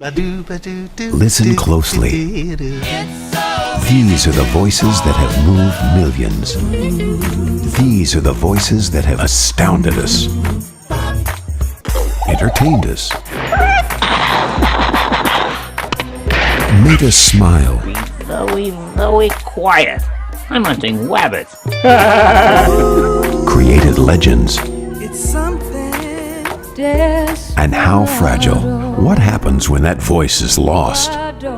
Listen closely. These are the voices that have moved millions. These are the voices that have astounded us, entertained us, made us smile, Very quiet. I'm hunting rabbits. created legends. It's something. And how fragile. What happens when that voice is lost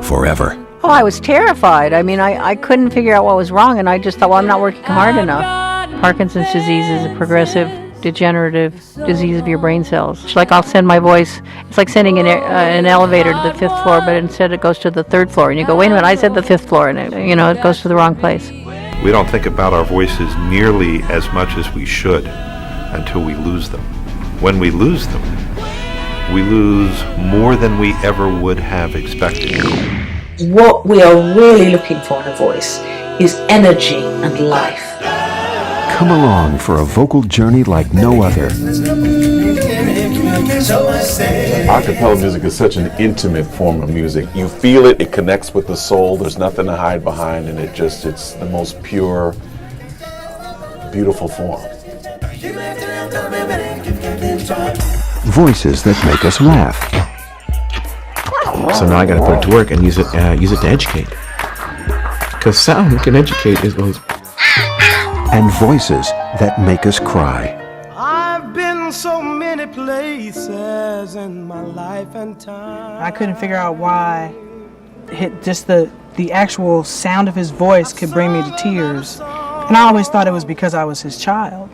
forever? Oh, I was terrified. I mean, I couldn't figure out what was wrong, and I just thought, well, I'm not working hard enough. Parkinson's disease is a progressive degenerative disease of your brain cells. It's like I'll send my voice, it's like sending an elevator to the 5th floor, but instead it goes to the 3rd floor. And you go, wait a minute, I said the 5th floor, and it goes to the wrong place. We don't think about our voices nearly as much as we should until we lose them. When we lose them, we lose more than we ever would have expected. What we are really looking for in a voice is energy and life. Come along for a vocal journey like no other. Acapella music is such an intimate form of music. You feel it, it connects with the soul, there's nothing to hide behind, and it's the most pure, beautiful form. Voices that make us laugh. So now I got to put it to work and use it to educate. Because sound can educate as well as. And voices that make us cry. I've been so many places in my life and time. I couldn't figure out why just the actual sound of his voice could bring me to tears. And I always thought it was because I was his child.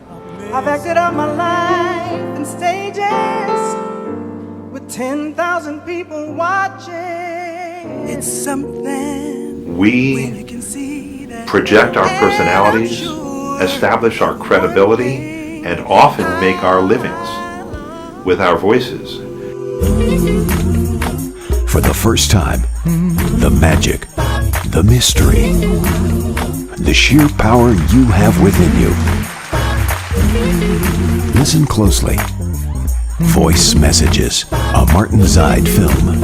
I've acted out my life in stages with 10,000 people watching. It's something We project our personalities, establish our credibility, and often make our livings with our voices. For the first time, the magic, the mystery, the sheer power you have within you. Listen closely. Voice Messages, a Martin Zide film.